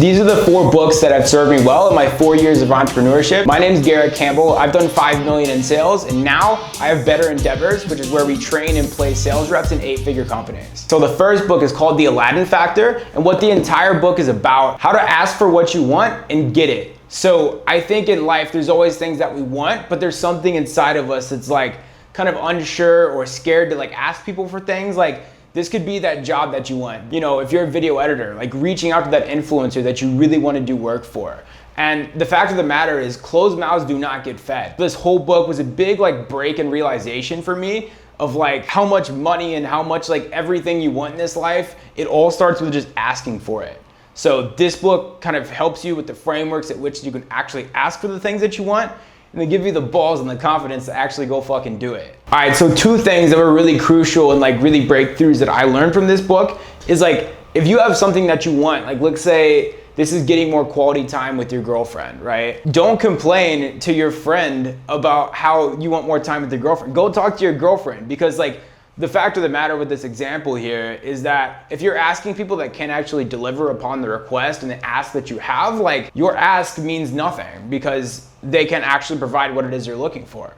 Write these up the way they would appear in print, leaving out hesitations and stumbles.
these are the 4 books that have served me well in my 4 years of entrepreneurship. My name is Garrett Campbell. I've done 5 million in sales, and now I have Better Endeavors, which is where we train and place sales reps in 8-figure companies. So the first book is called The Aladdin Factor, and what the entire book is about, how to ask for what you want and get it. So I think in life, there's always things that we want, but there's something inside of us that's like kind of unsure or scared to like ask people for things. Like, this could be that job that you want. You know, if you're a video editor, like reaching out to that influencer that you really want to do work for. And the fact of the matter is, closed mouths do not get fed. This whole book was a big like break and realization for me of like how much money and how much like everything you want in this life, it all starts with just asking for it. So this book kind of helps you with the frameworks at which you can actually ask for the things that you want, and they give you the balls and the confidence to actually go fucking do it. All right, so 2 things that were really crucial and like really breakthroughs that I learned from this book is like, if you have something that you want, like let's say this is getting more quality time with your girlfriend, right? Don't complain to your friend about how you want more time with your girlfriend. Go talk to your girlfriend, because like the fact of the matter with this example here is that if you're asking people that can actually deliver upon the request and the ask that you have, like your ask means nothing because they can actually provide what it is you're looking for.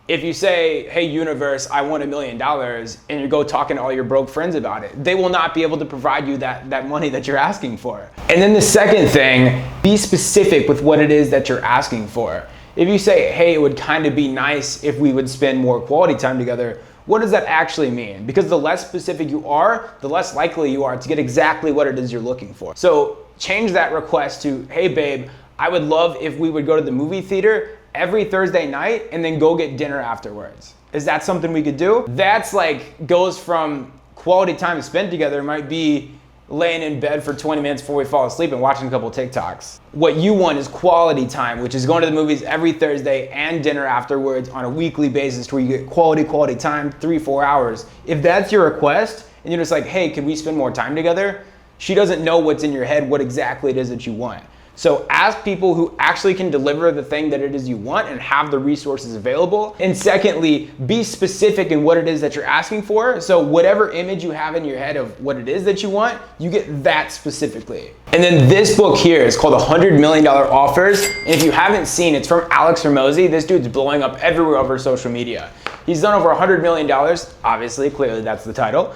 If you say, hey universe, I want $1 million, and you go talking to all your broke friends about it, they will not be able to provide you that money that you're asking for. And then the second thing, be specific with what it is that you're asking for. If you say, hey, it would kind of be nice if we would spend more quality time together, what does that actually mean? Because the less specific you are, the less likely you are to get exactly what it is you're looking for. So change that request to, hey babe, I would love if we would go to the movie theater every Thursday night and then go get dinner afterwards. Is that something we could do? That's like goes from quality time spent together might be laying in bed for 20 minutes before we fall asleep and watching a couple TikToks. What you want is quality time, which is going to the movies every Thursday and dinner afterwards on a weekly basis where you get quality time, 3-4 hours. If that's your request and you're just like, hey, can we spend more time together? She doesn't know what's in your head, what exactly it is that you want. So ask people who actually can deliver the thing that it is you want and have the resources available. And secondly, be specific in what it is that you're asking for. So whatever image you have in your head of what it is that you want, you get that specifically. And then this book here is called $100 Million Offers. And if you haven't seen, it's from Alex Hormozi. This dude's blowing up everywhere over social media. He's done over $100 million, obviously, clearly that's the title,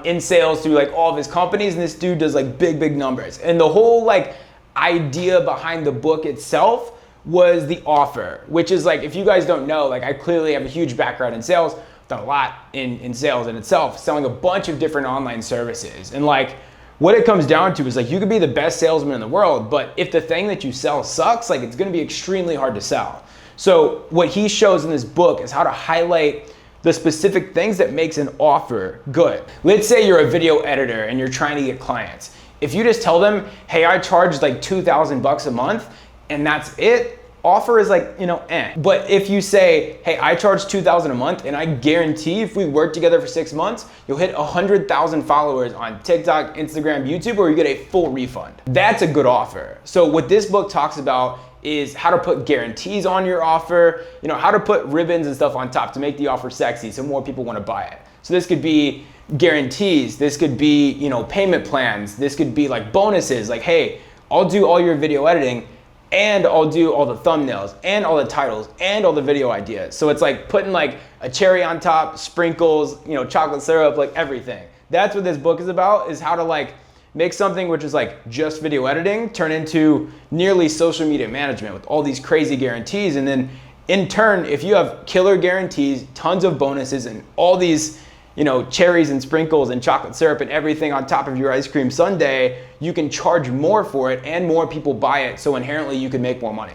in sales through like all of his companies. And this dude does like big numbers. And the whole like idea behind the book itself was the offer, which is like, if you guys don't know, like I clearly have a huge background in sales, done a lot in sales in itself, selling a bunch of different online services. And like what it comes down to is like, you could be the best salesman in the world, but if the thing that you sell sucks, like it's gonna be extremely hard to sell. So what he shows in this book is how to highlight the specific things that makes an offer good. Let's say you're a video editor and you're trying to get clients. If you just tell them, hey, I charge like $2,000 a month and that's it, offer is like, eh. But if you say, hey, I charge $2,000 a month and I guarantee if we work together for 6 months, you'll hit 100,000 followers on TikTok, Instagram, YouTube, or you get a full refund. That's a good offer. So what this book talks about is how to put guarantees on your offer, how to put ribbons and stuff on top to make the offer sexy so more people want to buy it. So this could be guarantees, this could be, payment plans, this could be like bonuses, like, hey, I'll do all your video editing and I'll do all the thumbnails and all the titles and all the video ideas. So it's like putting like a cherry on top, sprinkles, chocolate syrup, like everything. That's what this book is about, is how to like make something which is like just video editing turn into nearly social media management with all these crazy guarantees. And then in turn, if you have killer guarantees, tons of bonuses and all these cherries and sprinkles and chocolate syrup and everything on top of your ice cream sundae, you can charge more for it and more people buy it. So inherently you can make more money.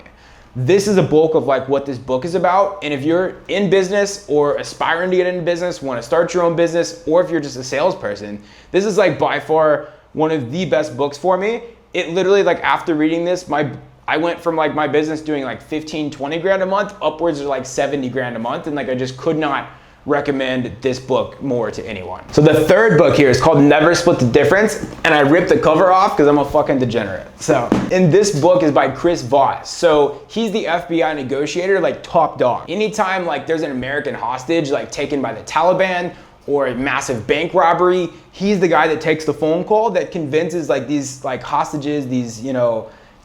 This is a bulk of like what this book is about. And if you're in business or aspiring to get into business, want to start your own business, or if you're just a salesperson, this is like by far one of the best books for me. It literally, like after reading this, I went from like my business doing like 15, 20 grand a month upwards of like 70 grand a month. And like, I just could not recommend this book more to anyone. So the third book here is called Never Split the Difference, and I ripped the cover off because I'm a fucking degenerate. So, and this book is by Chris Voss. So he's the FBI negotiator, like top dog. Anytime like there's an American hostage like taken by the Taliban, or a massive bank robbery, he's the guy that takes the phone call that convinces like these like hostages, these,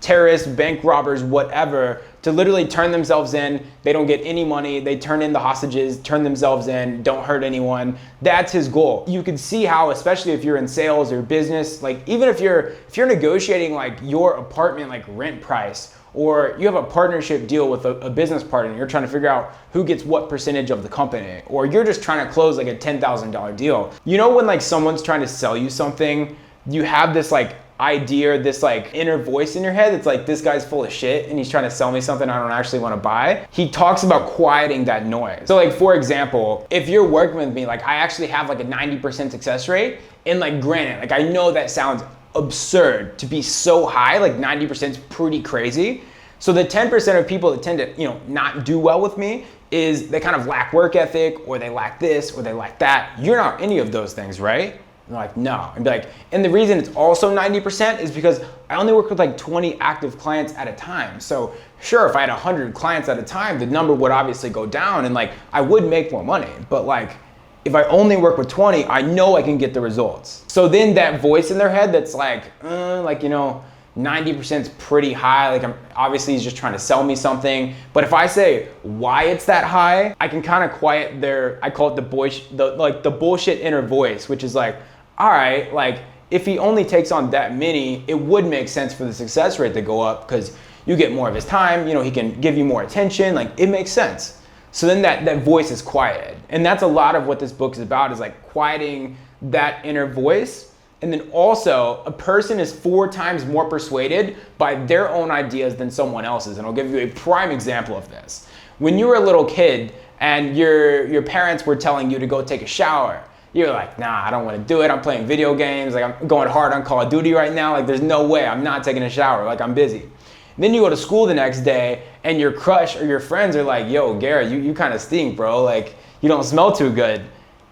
terrorists, bank robbers, whatever, to literally turn themselves in. They don't get any money. They turn in the hostages, turn themselves in, don't hurt anyone. That's his goal. You can see how, especially if you're in sales or business, like even if you're negotiating like your apartment like rent price, or you have a partnership deal with a business partner, you're trying to figure out who gets what percentage of the company, or you're just trying to close like a $10,000 deal. When like someone's trying to sell you something, you have this like idea, this like inner voice in your head that's like, this guy's full of shit and he's trying to sell me something I don't actually want to buy. He talks about quieting that noise. So like, for example, if you're working with me, like I actually have like a 90% success rate, and like granted, like I know that sounds absurd to be so high, like 90% is pretty crazy. So the 10% of people that tend to, not do well with me is they kind of lack work ethic, or they lack this, or they lack that. You're not any of those things, right? And they're like, no. And be like, and the reason it's also 90% is because I only work with like 20 active clients at a time. So sure, if I had 100 clients at a time, the number would obviously go down and like I would make more money. But like, if I only work with 20, I know I can get the results. So then that voice in their head that's like, 90% is pretty high. Like obviously he's just trying to sell me something. But if I say why it's that high, I can kind of quiet I call it the bullshit inner voice, which is like, all right, like if he only takes on that many, it would make sense for the success rate to go up because you get more of his time, he can give you more attention, like it makes sense. So then that voice is quieted. And that's a lot of what this book is about, is like quieting that inner voice. And then also, a person is 4 times more persuaded by their own ideas than someone else's. And I'll give you a prime example of this. When you were a little kid and your parents were telling you to go take a shower, you're like, nah, I don't want to do it. I'm playing video games. Like I'm going hard on Call of Duty right now. Like there's no way I'm not taking a shower. Like I'm busy. Then you go to school the next day and your crush or your friends are like, yo, Garrett, you kind of stink, bro. Like you don't smell too good.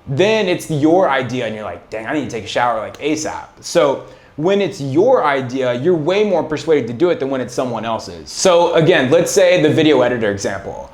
Then it's your idea and you're like, dang, I need to take a shower like ASAP. So when it's your idea, you're way more persuaded to do it than when it's someone else's. So again, let's say the video editor example.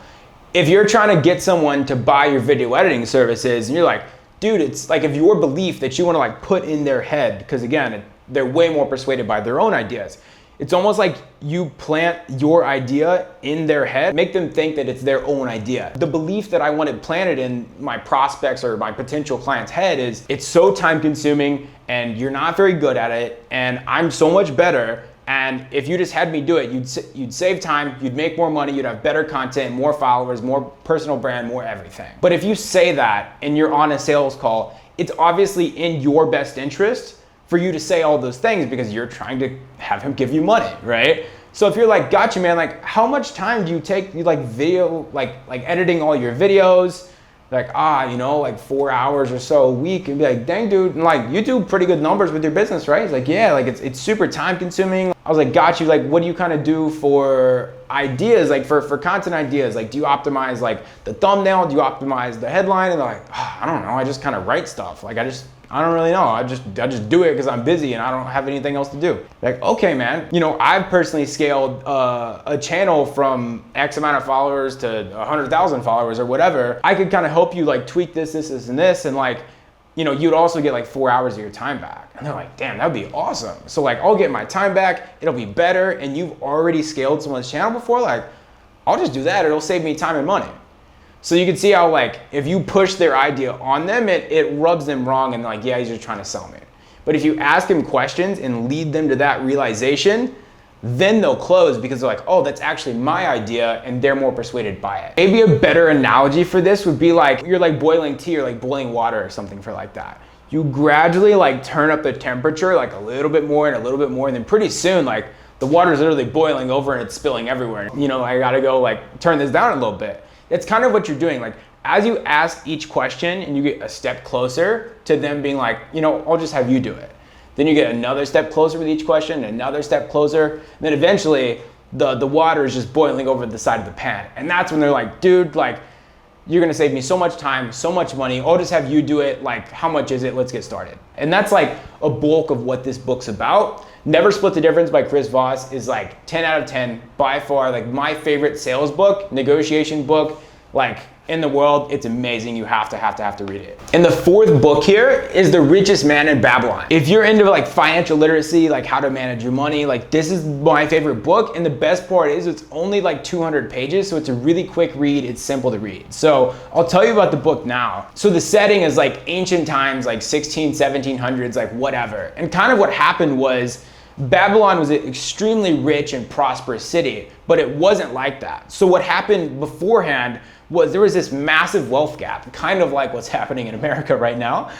If you're trying to get someone to buy your video editing services and you're like, dude, it's like if your belief that you want to like put in their head, because again, they're way more persuaded by their own ideas. It's almost like you plant your idea in their head, make them think that it's their own idea. The belief that I wanted planted in my prospects or my potential client's head is it's so time consuming and you're not very good at it and I'm so much better. And if you just had me do it, you'd save time, you'd make more money, you'd have better content, more followers, more personal brand, more everything. But if you say that and you're on a sales call, it's obviously in your best interest for you to say all those things because you're trying to have him give you money, right? So if you're like, gotcha, man, like how much time do you take, like video, like editing all your videos? Like, like 4 hours or so a week, and be like, dang dude, and like you do pretty good numbers with your business, right? He's like, yeah, like it's super time consuming. I was like, got you, like what do you kind of do for ideas, like for content ideas? Like do you optimize like the thumbnail? Do you optimize the headline? And they're like, I don't know, I just kind of write stuff. Like I don't really know. I just do it because I'm busy and I don't have anything else to do. Like, okay, man. I've personally scaled a channel from X amount of followers to 100,000 followers or whatever. I could kind of help you like tweak this, and this, and like, you'd also get like 4 hours of your time back. And they're like, damn, that'd be awesome. So like, I'll get my time back. It'll be better. And you've already scaled someone's channel before. Like, I'll just do that. It'll save me time and money. So you can see how like, if you push their idea on them, it rubs them wrong and they're like, yeah, he's just trying to sell me. But if you ask them questions and lead them to that realization, then they'll close because they're like, oh, that's actually my idea, and they're more persuaded by it. Maybe a better analogy for this would be like, you're like boiling tea or like boiling water or something for like that. You gradually like turn up the temperature like a little bit more and a little bit more, and then pretty soon like the water is literally boiling over and it's spilling everywhere. I gotta go like turn this down a little bit. It's kind of what you're doing. Like as you ask each question and you get a step closer to them being like, I'll just have you do it. Then you get another step closer with each question, another step closer. And then eventually the water is just boiling over the side of the pan. And that's when they're like, dude, like you're gonna save me so much time, so much money. I'll just have you do it. Like, how much is it? Let's get started. And that's like a bulk of what this book's about. Never Split the Difference by Chris Voss is like 10 out of 10 by far, like my favorite sales book, negotiation book. like in the world. It's amazing. You have to read it. And the fourth book here is The Richest Man in Babylon. If you're into like financial literacy, like how to manage your money, like this is my favorite book. And the best part is it's only like 200 pages. So it's a really quick read. It's simple to read. So I'll tell you about the book now. So the setting is like ancient times, like 1700s, like whatever. And kind of what happened was Babylon was an extremely rich and prosperous city, but it wasn't like that. So what happened beforehand was there was this massive wealth gap, kind of like what's happening in America right now,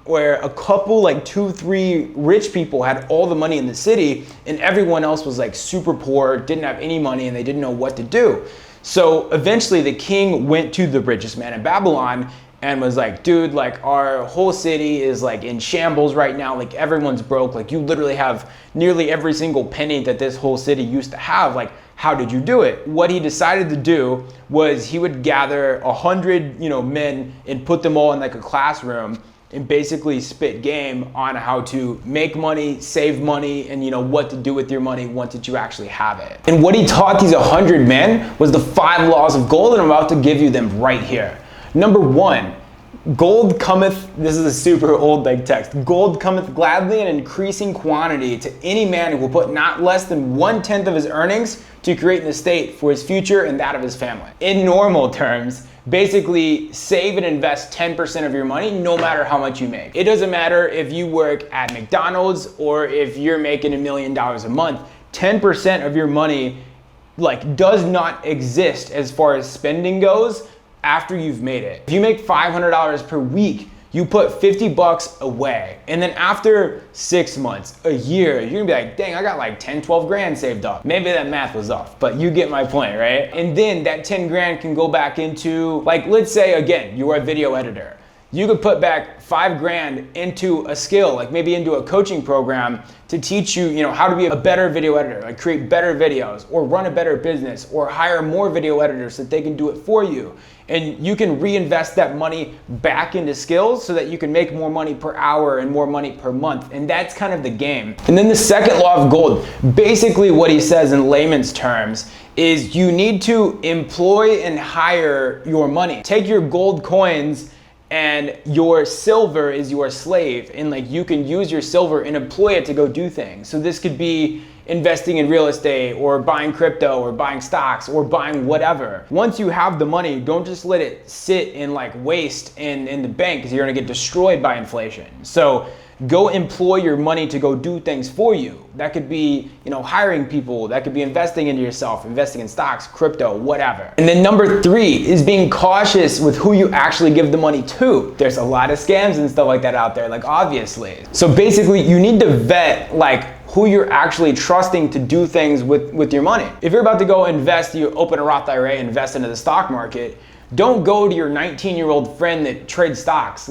where a couple, like 2-3 rich people had all the money in the city and everyone else was like super poor, didn't have any money, and they didn't know what to do. So eventually the king went to the richest man in Babylon and was like, dude, like our whole city is like in shambles right now. Like everyone's broke. Like you literally have nearly every single penny that this whole city used to have. Like, how did you do it? What he decided to do was he would gather 100, men and put them all in like a classroom and basically spit game on how to make money, save money, and what to do with your money once that you actually have it. And what he taught these 100 men was the 5 laws of gold, and I'm about to give you them right here. Number 1, gold cometh, this is a super old text, gold cometh gladly in increasing quantity to any man who will put not less than 1/10 of his earnings to create an estate for his future and that of his family. In normal terms, basically save and invest 10% of your money no matter how much you make. It doesn't matter if you work at McDonald's or if you're making $1 million a month, 10% of your money does not exist as far as spending goes after you've made it. If you make $500 per week, you put $50 away. And then after 6 months, a year, you're gonna be like, dang, I got like 10, 12 grand saved up. Maybe that math was off, but you get my point, right? And then that 10 grand can go back into, let's say again, you're a video editor. You could put back 5 grand into a skill, maybe into a coaching program to teach you, how to be a better video editor, create better videos or run a better business or hire more video editors so that they can do it for you. And you can reinvest that money back into skills so that you can make more money per hour and more money per month. And that's kind of the game. And then the second law of gold, basically what he says in layman's terms is you need to employ and hire your money. Take your gold coins and your silver is your slave, and you can use your silver and employ it to go do things. So this could be investing in real estate or buying crypto or buying stocks or buying whatever. Once you have the money, don't just let it sit and waste in the bank, because you're gonna get destroyed by inflation. So go employ your money to go do things for you. That could be, hiring people. That could be investing into yourself, investing in stocks, crypto, whatever. And then number 3 is being cautious with who you actually give the money to. There's a lot of scams and stuff like that out there, obviously. So basically you need to vet who you're actually trusting to do things with your money. If you're about to go invest, you open a Roth IRA, invest into the stock market, don't go to your 19-year-old friend that trades stocks.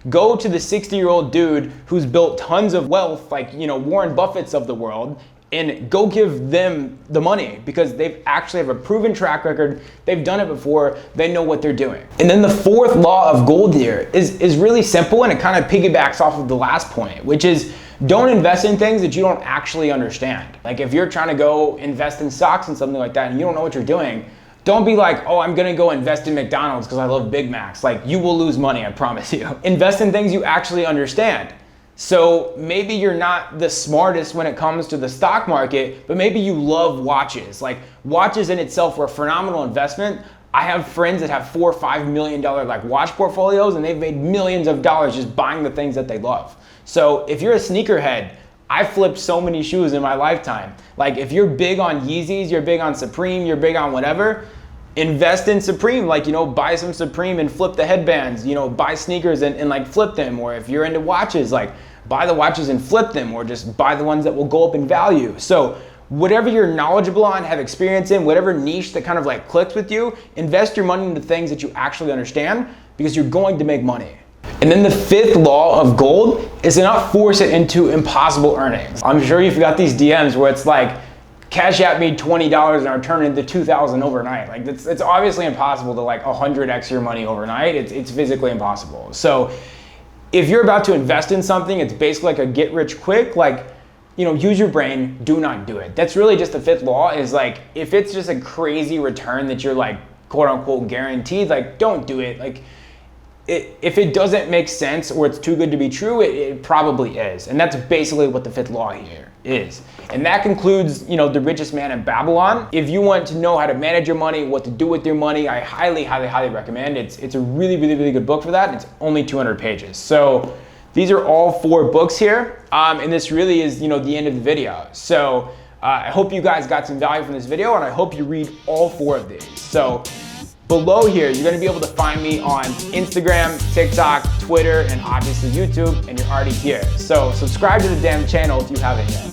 Go to the 60-year-old dude who's built tons of wealth, Warren Buffett's of the world, and go give them the money, because they actually have a proven track record. They've done it before. They know what they're doing. And then the 4th law of gold here is really simple, and it kind of piggybacks off of the last point, which is don't invest in things that you don't actually understand. If you're trying to go invest in stocks and something like that and you don't know what you're doing, don't be like, oh, I'm gonna go invest in McDonald's because I love Big Macs. You will lose money, I promise you. Invest in things you actually understand. So maybe you're not the smartest when it comes to the stock market, but maybe you love watches. Watches in itself are a phenomenal investment. I have friends that have $4 or $5 million watch portfolios, and they've made millions of dollars just buying the things that they love. So if you're a sneakerhead, I flipped so many shoes in my lifetime. If you're big on Yeezys, you're big on Supreme, you're big on whatever, invest in Supreme. Buy some Supreme and flip the headbands. Buy sneakers and flip them. Or if you're into watches, buy the watches and flip them, or just buy the ones that will go up in value. So whatever you're knowledgeable on, have experience in, whatever niche that kind of clicks with you, invest your money into things that you actually understand, because you're going to make money. And then the 5th law of gold is to not force it into impossible earnings. I'm sure you've got these DMs where it's cash out me $20 and I'll turn it into $2,000 overnight. It's obviously impossible to 100x your money overnight. It's physically impossible. So if you're about to invest in something, it's basically a get rich quick, use your brain, do not do it. That's really just the 5th law, is if it's just a crazy return that you're quote unquote guaranteed, like don't do it. Like if it doesn't make sense or it's too good to be true, it probably is. And that's basically what the fifth law here is. And that concludes, you know, The Richest Man in Babylon. If you want to know how to manage your money, what to do with your money, I highly, highly, highly recommend it. It's a really, really, really good book for that. It's only 200 pages. So these are all 4 books here. And this really is, you know, the end of the video. So I hope you guys got some value from this video, and I hope you read all 4 of these. So below here, you're gonna be able to find me on Instagram, TikTok, Twitter, and obviously YouTube, and you're already here. So subscribe to the damn channel if you haven't yet.